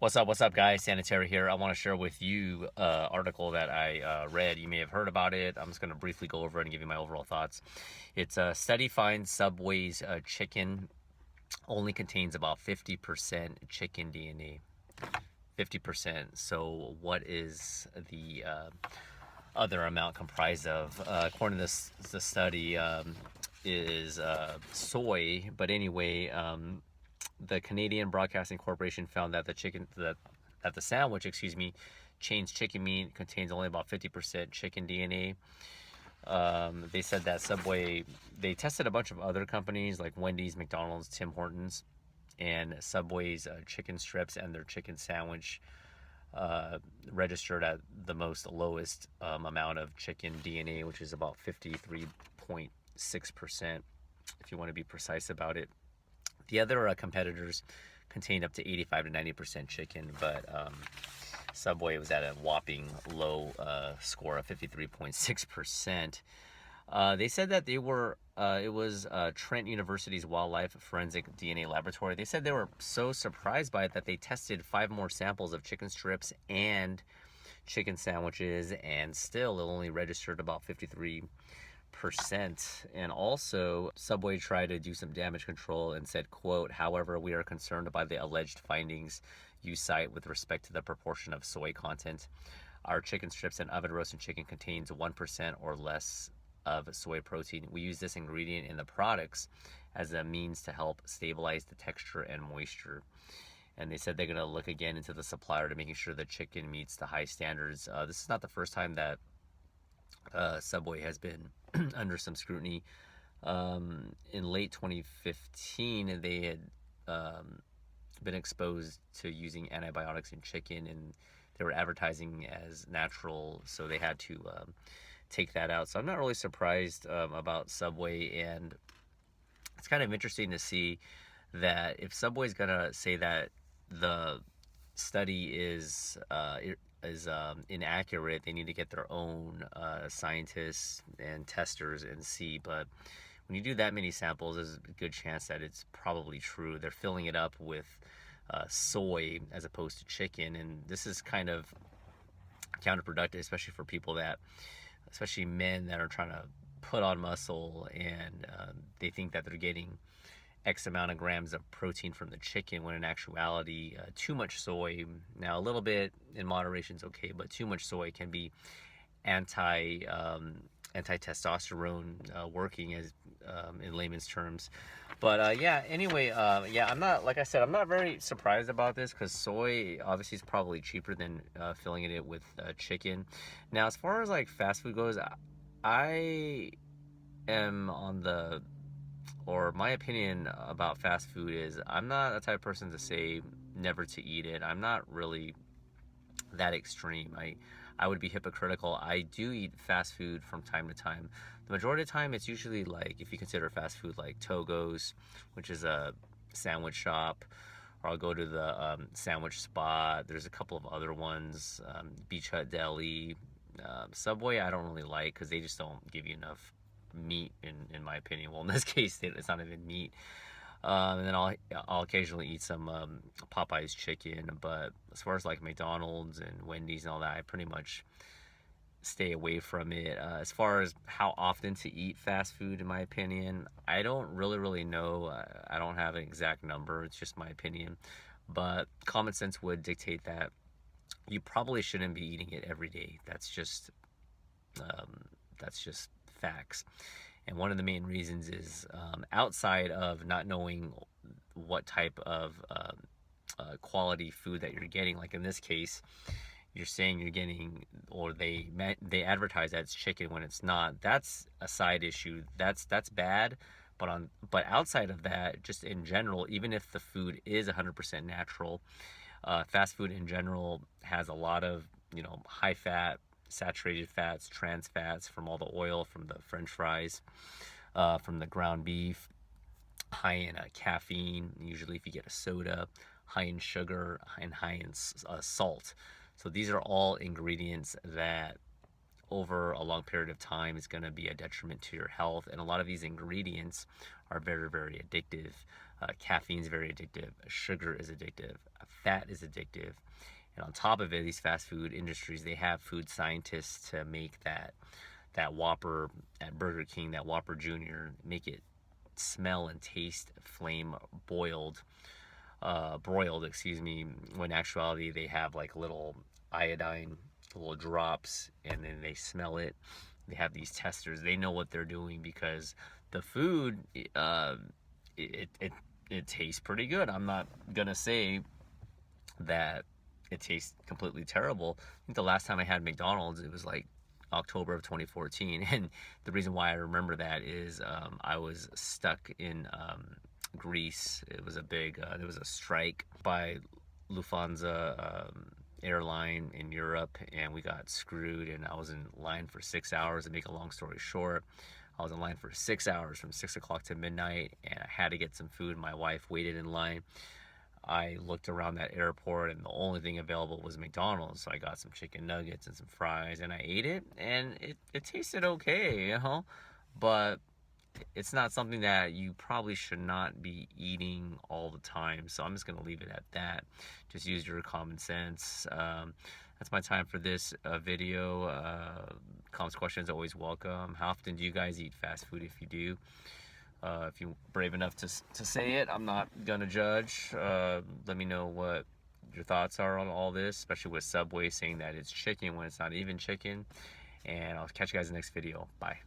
What's up, guys? Sanitary here. I want to share with you article that I read. You may have heard about it. I'm just going to briefly go over it and give you my overall thoughts. It's a study finds Subway's chicken only contains about 50% chicken DNA. 50%. So what is the other amount comprised of? According to the study, is soy. But anyway, the Canadian Broadcasting Corporation found that the sandwich, changed chicken meat contains only about 50% chicken DNA. They said that Subway, they tested a bunch of other companies like Wendy's, McDonald's, Tim Hortons, and Subway's chicken strips and their chicken sandwich registered at the most lowest amount of chicken DNA, which is about 53.6%, if you want to be precise about it. The other competitors contained up to 85 to 90% chicken, but Subway was at a whopping low score of 53.6%. They said that it was Trent University's Wildlife Forensic DNA Laboratory. They said they were so surprised by it that they tested 5 more samples of chicken strips and chicken sandwiches, and still it only registered about 53%. And also, Subway tried to do some damage control and said, quote, "However, we are concerned by the alleged findings you cite with respect to the proportion of soy content. Our chicken strips and oven roasted chicken contains 1% or less of soy protein. We use this ingredient in the products as a means to help stabilize the texture and moisture." And they said they're going to look again into the supplier to making sure the chicken meets the high standards. This is not the first time that Subway has been under some scrutiny. In late 2015, they had been exposed to using antibiotics in chicken, and they were advertising as natural, so they had to take that out. So I'm not really surprised about Subway, and it's kind of interesting to see that if Subway's gonna say that the study is inaccurate, they need to get their own scientists and testers and see. But when you do that many samples, there's a good chance that it's probably true. They're filling it up with soy as opposed to chicken, and this is kind of counterproductive, especially for people that, especially men that are trying to put on muscle, and they think that they're getting X amount of grams of protein from the chicken, when in actuality, too much soy, now a little bit in moderation is okay, but too much soy can be anti-testosterone working, as in layman's terms. But yeah, anyway, yeah, I'm not, like I said, I'm not very surprised about this, because soy obviously is probably cheaper than filling it with chicken. Now, as far as like fast food goes, I am on the, or my opinion about fast food is, I'm not the type of person to say never to eat it. I'm not really that extreme. I would be hypocritical. I do eat fast food from time to time. The majority of the time, it's usually like, if you consider fast food, like Togo's, which is a sandwich shop, or I'll go to the sandwich spot. There's a couple of other ones, Beach Hut Deli. Subway I don't really like, because they just don't give you enough meat, in my opinion. Well, in this case, it's not even meat. And then I'll occasionally eat some Popeye's chicken, but as far as like McDonald's and Wendy's and all that, I pretty much stay away from it. As far as how often to eat fast food, in my opinion, I don't really know. I don't have an exact number. It's just my opinion, but common sense would dictate that you probably shouldn't be eating it every day. That's just facts. And one of the main reasons is, outside of not knowing what type of quality food that you're getting. Like in this case, you're saying you're getting, or they advertise that it's chicken when it's not. That's a side issue. That's bad. But outside of that, just in general, even if the food is 100% natural, fast food in general has a lot of, high fat, saturated fats, trans fats, from all the oil from the French fries, from the ground beef, high in caffeine, usually if you get a soda, high in sugar, and high in salt. So these are all ingredients that over a long period of time is going to be a detriment to your health. And a lot of these ingredients are very, very addictive. Caffeine is very addictive. Sugar is addictive. Fat is addictive. And on top of it, these fast food industries, they have food scientists to make that Whopper at Burger King, that Whopper Junior, make it smell and taste flame broiled, excuse me, when in actuality they have like little iodine, little drops, and then they smell it. They have these testers. They know what they're doing because the food, it, it, it tastes pretty good. I'm not gonna say that it tastes completely terrible. I think the last time I had McDonald's, it was like October of 2014, and the reason why I remember that is I was stuck in Greece. It was there was a strike by Lufthansa airline in Europe, and we got screwed. And I was in line for 6 hours. To make a long story short, I was in line for 6 hours from 6 o'clock to midnight, and I had to get some food. My wife waited in line. I looked around that airport, and the only thing available was McDonald's. So I got some chicken nuggets and some fries, and I ate it, and it tasted okay, you know, but it's not something that you probably should not be eating all the time. So I'm just going to leave it at that. Just use your common sense. That's my time for this video. Comments, questions, always welcome. How often do you guys eat fast food, if you do? If you're brave enough to say it, I'm not gonna judge. Let me know what your thoughts are on all this, especially with Subway saying that it's chicken when it's not even chicken. And I'll catch you guys in the next video. Bye.